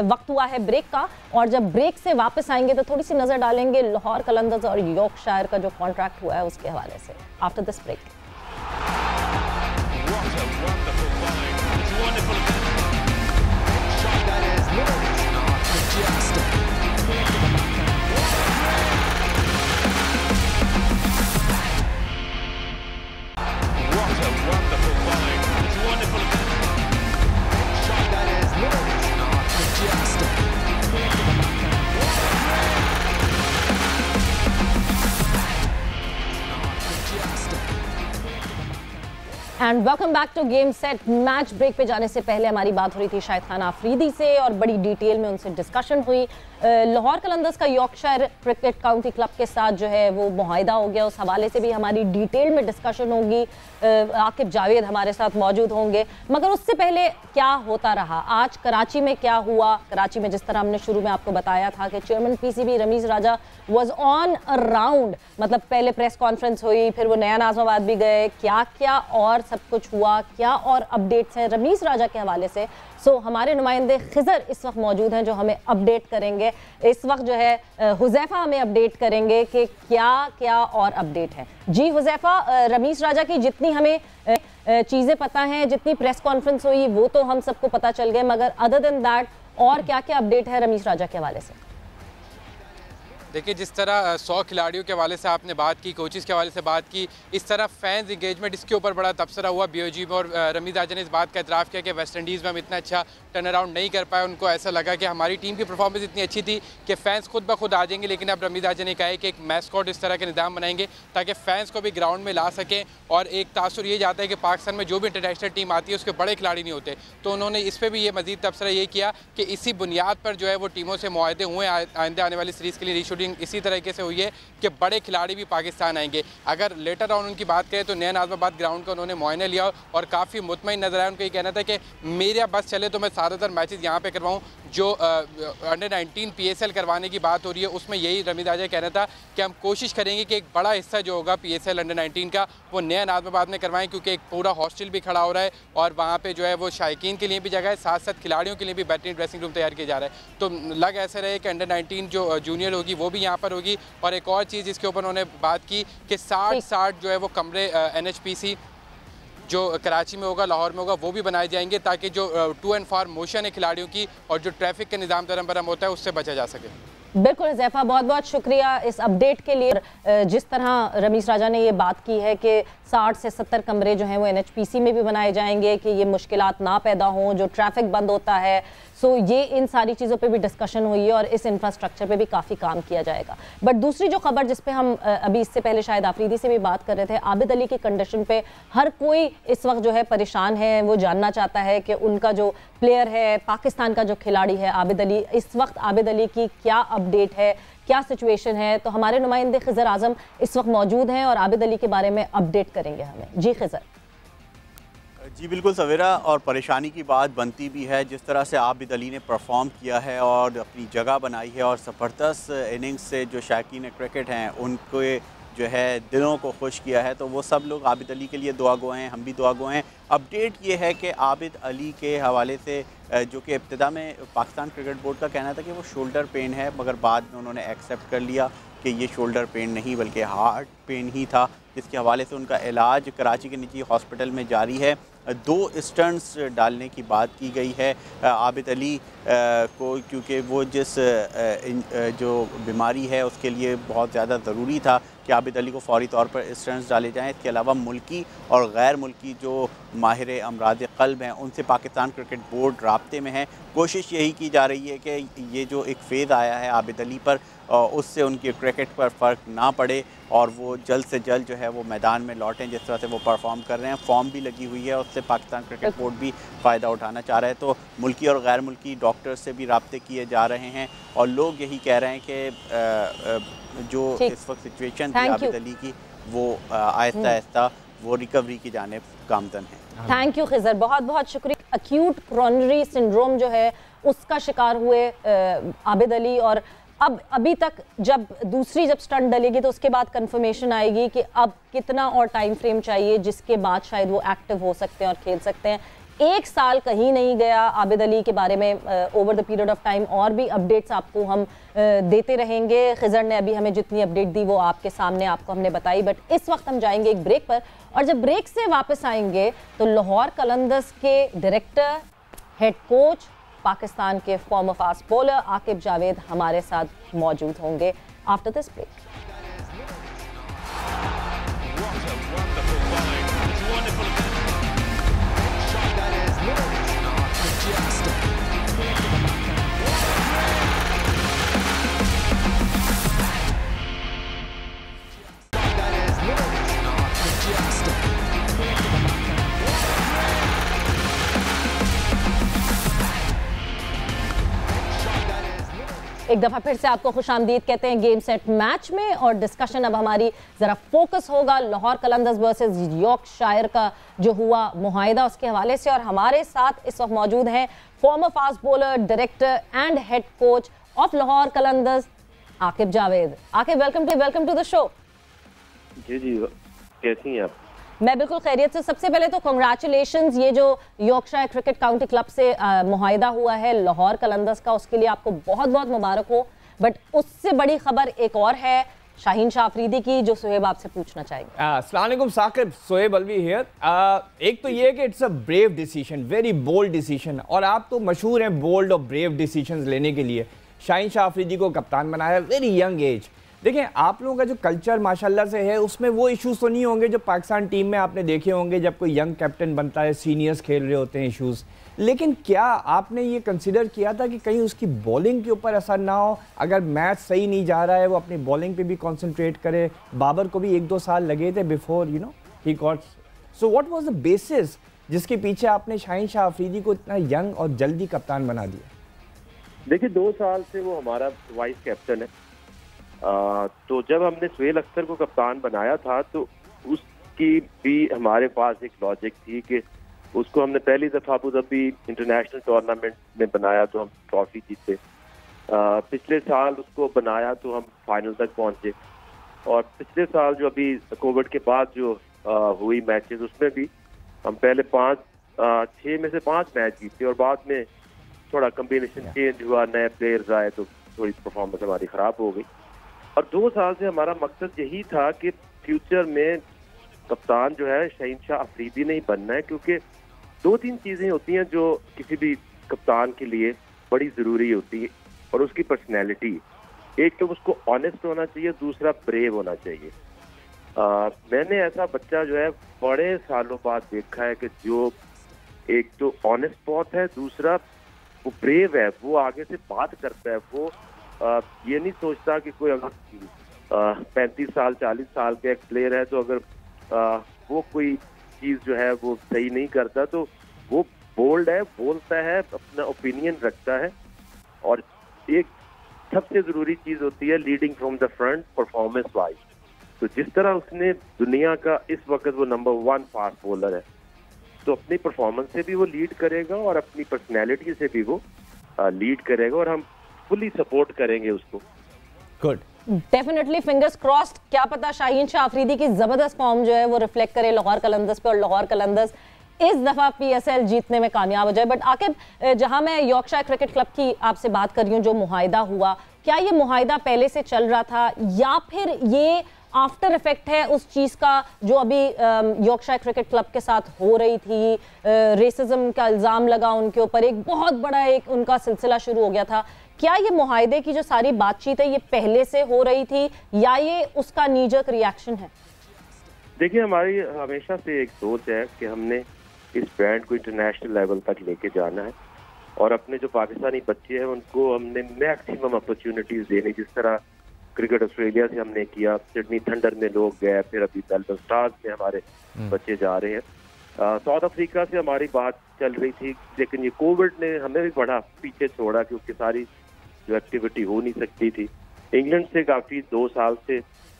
A: वक्त हुआ है ब्रेक का, और जब ब्रेक से वापस आएंगे तो थोड़ी सी नजर डालेंगे लाहौर कलंदर्स और यॉर्कशायर का जो कॉन्ट्रैक्ट हुआ है उसके हवाले से, after this break. And welcome back to game set. Match break पे जाने से पहले हमारी बात हो रही थी शाहिद खान आफरीदी से और बड़ी डिटेल में उनसे डिस्कशन हुई। लाहौर कलंदर्स का यॉर्कशायर क्रिकेट काउंटी क्लब के साथ जो है वो मुआहिदा हो गया, उस हवाले से भी हमारी डिटेल में डिस्कशन होगी। आकिब जावेद हमारे साथ मौजूद होंगे, मगर उससे पहले क्या होता रहा आज कराची में, क्या हुआ कराची में। जिस तरह हमने शुरू में आपको बताया था कि chairman PCB Ramiz Raja was on around, मतलब पहले प्रेस कॉन्फ्रेंस हुई, फिर वो नया नाज़माबाद भी गए, क्या क्या और सब कुछ हुआ, क्या और अपडेट्स हैं रमीज राजा के हवाले से। सो हमारे नुमाइंदे खिज़र इस वक्त मौजूद हैं जो हमें अपडेट करेंगे। इस वक्त जो है हुज़ैफ़ा हमें अपडेट करेंगे कि क्या क्या और अपडेट है। जी हुज़ैफ़ा, रमीज राजा की जितनी हमें चीज़ें पता हैं, जितनी प्रेस कॉन्फ्रेंस हुई वो तो हम सबको पता चल गए, मगर अदर देन दैट और क्या क्या अपडेट है रमीज राजा के हवाले से?
F: देखिए, जिस तरह 100 खिलाड़ियों के हवाले से आपने बात की, कोचेस के हवाले से बात की, इस तरह फैंस इंगेजमेंट, इसके ऊपर बड़ा तबसरा हुआ बीओजी में। और रमीज राजा ने इस बात का इतराफ़ किया कि वेस्ट इंडीज़ में हम इतना अच्छा टर्न अराउंड नहीं कर पाए। उनको ऐसा लगा कि हमारी टीम की परफॉर्मेंस इतनी अच्छी थी कि फ़ैंस खुद ब खुद आ जाएंगे, लेकिन अब रमीज राजा ने कहा है कि एक मैस्कॉट इस तरह के निज़ाम बनाएंगे ताकि फ़ैंस को भी ग्राउंड में ला सकें। और एक तासुर ये जाता है कि पाकिस्तान में जो भी इंटरनेशनल टीम आती है उसके बड़े खिलाड़ी नहीं होते, तो उन्होंने इस पर भी ये मज़ीद तबसरा ये किया कि इसी बुनियाद पर जो है वो टीमों से मुआहदे हुए आइंदा आने वाली सीरीज़ के लिए रीशूटिंग इसी तरीके से हुई है कि बड़े खिलाड़ी भी पाकिस्तान आएंगे। अगर लेटर ऑन उनकी बात करें तो नया नाज़माबाद ग्राउंड का उन्होंने मुआयना लिया और काफ़ी मुतमईन नजर आया। उनका ये कहना था कि मेरा बस चले तो मैं ज़्यादातर मैचेस यहाँ पे करवाऊँ। जो अंडर 19 PSL करवाने की बात हो रही है उसमें यही रमीज राजा कहना था कि हम कोशिश करेंगे कि एक बड़ा हिस्सा जो होगा PSL अंडर 19 का वो नया नाज़माबाद में करवाएं, क्योंकि एक पूरा हॉस्टल भी खड़ा हो रहा है और वहाँ पे जो है वो शायकीन के लिए भी जगह है, साथ साथ खिलाड़ियों के लिए भी बेहतरीन ड्रेसिंग रूम तैयार किया जा रहा है। तो लग ऐसे रहे कि अंडर 19 जो जूनियर होगी वो भी यहाँ पर होगी। और एक और चीज़ इसके ऊपर उन्होंने बात की कि 60 जो है वो कमरे NHPC जो कराची में होगा, लाहौर में होगा, वो भी बनाए जाएंगे ताकि जो टू एंड फार मोशन है खिलाड़ियों की और जो ट्रैफिक का निज़ाम दरम बरम होता है उससे बचा जा सके।
A: बिल्कुल ज़ैफ़ा, बहुत बहुत शुक्रिया इस अपडेट के लिए। जिस तरह रमीज राजा ने ये बात की है कि 60 से 70 कमरे जो हैं वो NHPC में भी बनाए जाएंगे कि ये मुश्किलात ना पैदा हों, जो ट्रैफिक बंद होता है। सो ये इन सारी चीज़ों पे भी डिस्कशन हुई है और इस इंफ्रास्ट्रक्चर पे भी काफ़ी काम किया जाएगा। बट दूसरी जो खबर जिस पे हम अभी इससे पहले शायद आफरीदी से भी बात कर रहे थे, आबिद अली की कंडीशन पे हर कोई इस वक्त जो है परेशान है, वो जानना चाहता है कि उनका जो प्लेयर है, पाकिस्तान का जो खिलाड़ी है आबिद अली, इस वक्त आबिद अली की क्या अपडेट है, क्या सिचुएशन है। तो हमारे नुमाइंदे खिज़र आज़म इस वक्त मौजूद हैं और आबिद अली के बारे में अपडेट करेंगे हमें। जी खिज़र।
G: जी बिल्कुल सवेरा, और परेशानी की बात बनती भी है जिस तरह से आबिद अली ने परफॉर्म किया है और अपनी जगह बनाई है और ज़बरदस्त इनिंग्स से जो शायकीन क्रिकेट हैं उनके जो है दिलों को खुश किया है, तो वो सब लोग आबिद अली के लिए दुआ गो हैं, हम भी दुआ गो हैं। अपडेट ये है कि आबिद अली के हवाले से जो कि इब्तिदा में पाकिस्तान क्रिकेट बोर्ड का कहना था कि वो शोल्डर पेन है, मगर बाद में उन्होंने एक्सेप्ट कर लिया कि ये शोल्डर पेन नहीं बल्कि हार्ट पेन ही था, जिसके हवाले से उनका इलाज कराची के निजी हॉस्पिटल में जारी है। 2 स्टंट्स डालने की बात की गई है आबिद अली को, क्योंकि वो जिस जो बीमारी है उसके लिए बहुत ज़्यादा ज़रूरी था कि आबिद अली को फ़ौरी तौर पर स्टंट्स डाले जाएँ। इसके अलावा मुल्की और गैर मुल्की जो माहिर अमराज क़ल्ब हैं उनसे पाकिस्तान क्रिकेट बोर्ड राब्ते में है। कोशिश यही की जा रही है कि ये जो एक फ़ेज़ आया है आबिद अली पर उससे उनकी क्रिकेट पर फ़र्क ना पड़े और वो जल्द से जल्द जो है वो मैदान में लौटें जिस तरह से वो परफॉर्म कर रहे हैं। फॉर्म भी लगी हुई है, उससे पाकिस्तान क्रिकेट बोर्ड भी फ़ायदा उठाना चाह रहा है। तो मुल्की और गैर मुल्की डॉक्टर्स से भी राब्ते किए जा रहे हैं और लोग यही कह रहे हैं कि जो इस वक्त सिचुएशन थी आबिद अली की वो आहिस्ता आहिस्ता वो रिकवरी की जानिब गामज़न है।
A: थैंक यू खिज़र, बहुत बहुत शुक्रिया। अक्यूट कोरोनरी सिंड्रोम जो है उसका शिकार हुए आबिद अली, और अब अभी तक जब स्टंट डलेगी तो उसके बाद कंफर्मेशन आएगी कि अब कितना और टाइम फ्रेम चाहिए जिसके बाद शायद वो एक्टिव हो सकते हैं और खेल सकते हैं। 1 साल कहीं नहीं गया आबिद अली के बारे में, over the period of time और भी अपडेट्स आपको हम देते रहेंगे। खिज़र ने अभी हमें जितनी अपडेट दी वो आपके सामने आपको हमने बताई, बट इस वक्त हम जाएंगे एक ब्रेक पर, और जब ब्रेक से वापस आएंगे तो लाहौर कलंदर्स के डायरेक्टर, हेड कोच, पाकिस्तान के farmer fast bowler Aqib Javed हमारे साथ मौजूद होंगे आफ्टर दिस ब्रेक। एक दफ़ा फिर से आपको खुशामदीद कहते हैं गेम सेट मैच में। और डिस्कशन अब हमारी ज़रा फोकस होगा लाहौर कलंदर्स वर्सेस यॉर्कशायर का जो हुआ मुआहिदा उसके हवाले से। और हमारे साथ इस वक्त मौजूद हैं former fast bowler, director and head coach of Lahore Qalandars Aqib Javed. Aqib, welcome to the show.
H: जी, कैसी हैं आप?
A: मैं बिल्कुल खैरियत से। सबसे पहले तो कांग्रेचुलेशंस, ये जो यॉर्कशायर क्रिकेट काउंटी क्लब से मुआहिदा हुआ है लाहौर कलंदर्स का, उसके लिए आपको बहुत बहुत मुबारक हो। बट उससे बड़ी खबर एक और है शाहीन शाह अफरीदी की, जो सोहेब आपसे पूछना चाहेंगे।
B: अस्सलाम वालेकुम साकिब, सोहेब अलवी हियर। एक तो ये है कि it's a brave decision, very bold decision, और आप तो मशहूर हैं बोल्ड और ब्रेव डिसीजंस लेने के लिए। शाहीन शाह अफरीदी को कप्तान बनाया, वेरी यंग एज। देखें, आप लोगों का जो कल्चर माशाल्लाह से है, उसमें वो इश्यूज तो नहीं होंगे जो पाकिस्तान टीम में आपने देखे होंगे जब कोई यंग कैप्टन बनता है, सीनियर्स खेल रहे होते हैं इश्यूज। लेकिन क्या आपने ये कंसिडर किया था कि कहीं उसकी बॉलिंग के ऊपर असर ना हो? अगर मैच सही नहीं जा रहा है, वो अपनी बॉलिंग पे भी कंसंट्रेट करे। बाबर को भी 1-2 साल लगे थे before he got. So what was the basis जिसके पीछे आपने शाहीन शाह अफरीदी को इतना यंग और जल्दी कप्तान बना दिया?
H: देखिए, 2 साल से वो हमारा वाइस कैप्टन है। तो जब हमने सुहेल अख्तर को कप्तान बनाया था तो उसकी भी हमारे पास एक लॉजिक थी कि उसको हमने पहली दफ़ा अबू धाबी इंटरनेशनल टूर्नामेंट में बनाया तो हम ट्रॉफी जीते। पिछले साल उसको बनाया तो हम फाइनल तक पहुंचे। और पिछले साल जो अभी कोविड के बाद जो हुई मैचेस, उसमें भी हम पहले 6 में से 5 मैच जीते और बाद में थोड़ा कम्बिनेशन चेंज हुआ, नए प्लेयर्स आए तो थोड़ी परफॉर्मेंस हमारी ख़राब हो गई। और 2 साल से हमारा मकसद यही था कि फ्यूचर में कप्तान जो है शाहीन शाह अफरीदी नहीं बनना है, क्योंकि 2-3 चीज़ें होती हैं जो किसी भी कप्तान के लिए बड़ी ज़रूरी होती है, और उसकी पर्सनैलिटी। एक तो उसको ऑनेस्ट होना चाहिए, दूसरा ब्रेव होना चाहिए। मैंने ऐसा बच्चा जो है बड़े सालों बाद देखा है कि जो एक तो ऑनेस्ट बहुत है, दूसरा वो ब्रेव है, वो आगे से बात करता है, वो ये नहीं सोचता कि कोई अगर 35 साल 40 साल का एक प्लेयर है तो अगर वो कोई चीज़ जो है वो सही नहीं करता तो वो बोल्ड है, बोलता है, अपना ओपिनियन रखता है। और एक सबसे ज़रूरी चीज़ होती है leading from the front performance wise. तो जिस तरह उसने दुनिया का इस वक्त वो नंबर 1 फास्ट बॉलर है, तो अपनी परफॉर्मेंस से भी वो लीड करेगा और अपनी पर्सनैलिटी से भी वो लीड करेगा, और हम फुली सपोर्ट करेंगे उसको।
B: Good,
A: definitely, fingers crossed. क्या पता शाहीन शाह अफरीदी की जबरदस्त फॉर्म जो है वो रिफ्लेक्ट करे लाहौर कलंदर्स पे और लाहौर कलंदर्स इस दफा PSL जीतने में कामयाब हो जाए। बट आकिब, जहां मैं यॉर्कशायर क्रिकेट क्लब की आपसे बात कर रही हूँ, जो मुआहिदा हुआ, क्या ये मुआहिदा पहले से चल रहा था या फिर ये आफ्टर इफेक्ट है उस चीज़ का जो अभी यॉर्कशायर क्रिकेट क्लब के साथ हो रही थी? रेसिज्म का इल्ज़ाम लगा उनके ऊपर, एक बहुत बड़ा एक उनका सिलसिला शुरू हो गया था। क्या ये मुआहिदे की जो सारी बातचीत है ये पहले से हो रही थी या ये उसका नीजक रिएक्शन है?
H: देखिए, हमारी हमेशा से एक सोच है कि हमने इस ब्रांड को इंटरनेशनल लेवल तक लेके जाना है, और अपने जो पाकिस्तानी बच्चे हैं उनको हमने मैक्सिमम अपॉर्चुनिटीज देनी। जिस तरह क्रिकेट ऑस्ट्रेलिया से हमने किया, सिडनी थंडर में लोग गए, फिर अभी मेलबर्न स्टार्स में हमारे बच्चे जा रहे हैं। साउथ अफ्रीका से हमारी बात चल रही थी, लेकिन ये कोविड ने हमें भी बड़ा पीछे छोड़ा क्योंकि सारी जो एक्टिविटी हो नहीं सकती थी। इंग्लैंड से काफ़ी 2 साल से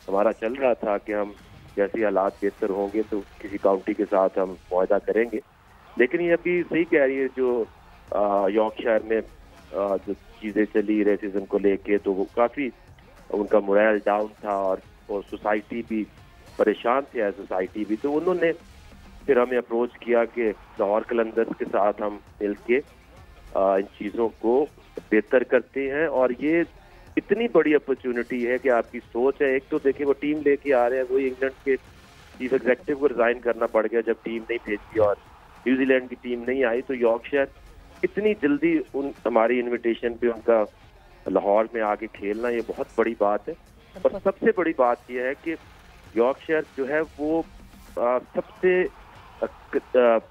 H: हमारा चल रहा था कि हम जैसे हालात बेहतर होंगे तो किसी काउंटी के साथ हम मुआहिदा करेंगे। लेकिन ये अभी सही कह रही है, जो यॉर्कशायर में जो चीज़ें चली रेसिज्म को लेके, तो वो काफ़ी उनका मोरल डाउन था और सोसाइटी भी परेशान थे, सोसाइटी भी। तो उन्होंने फिर हमें अप्रोच किया कि लाहौर कलंदर्स के साथ हम मिल के इन चीज़ों को बेहतर करते हैं। और ये इतनी बड़ी अपॉर्चुनिटी है कि आपकी सोच है। एक तो देखिए, वो टीम लेके आ रहे हैं, वही इंग्लैंड के चीफ एग्जीक्यूटिव को रिजाइन करना पड़ गया जब टीम नहीं भेजी और न्यूजीलैंड की टीम नहीं आई। तो यॉर्कशायर इतनी जल्दी उन हमारी इन्विटेशन पे उनका लाहौर में आके खेलना, ये बहुत बड़ी बात है। और सबसे बड़ी बात यह है कि यॉर्कशायर जो है वो सबसे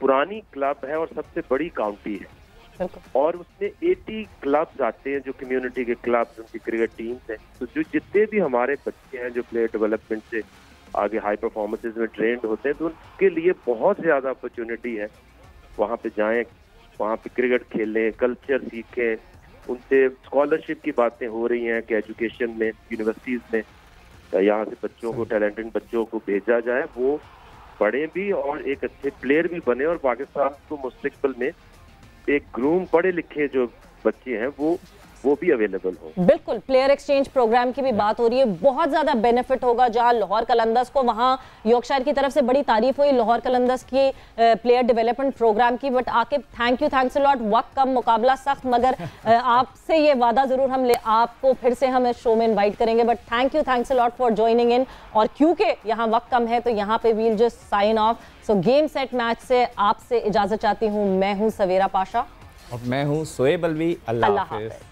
H: पुरानी क्लब है और सबसे बड़ी काउंटी है, और उसमें 80 क्लब्स आते हैं जो कम्युनिटी के क्लब्स, उनकी क्रिकेट टीम्स हैं। तो जो जितने भी हमारे बच्चे हैं जो प्लेयर डेवलपमेंट से आगे हाई परफॉर्मेंसेज में ट्रेंड होते हैं, तो उनके लिए बहुत ज़्यादा अपॉर्चुनिटी है। वहाँ पे जाएं, वहाँ पे क्रिकेट खेलें, कल्चर सीखें, उनसे स्कॉलरशिप की बातें हो रही हैं कि एजुकेशन में, यूनिवर्सिटीज़ में यहाँ से बच्चों को, टैलेंटेड बच्चों को भेजा जाए, वो पढ़े भी और एक अच्छे प्लेयर भी बने, और पाकिस्तान को मुस्तकबिल में एक ग्रूम पढ़े लिखे जो बच्चे हैं वो भी अवेलेबल हो।
A: बिल्कुल, प्लेयर एक्सचेंज प्रोग्राम की भी बात हो रही है, बहुत ज्यादा बेनिफिट होगा। जहां लाहौर कलंदर्स को, वहां यॉर्कशायर की तरफ से बड़ी तारीफ हुई लाहौर कलंदर्स की प्लेयर डेवलपमेंट प्रोग्राम की। बट आके थैंक यू लॉट, वक्त कम, मुकाबला सख्त, मगर आपसे ये वादा जरूर हम आपको फिर से हम इस शो में इन्वाइट करेंगे। But thanks a lot for joining in. और क्योंकि यहाँ वक्त कम है तो यहाँ पे we'll just sign off. So game set match से आपसे इजाजत चाहती हूँ। मैं हूँ सवेरा पाशा
B: और मैं हूँ शोएब अलवी। अल्लाह हाफ़िज़।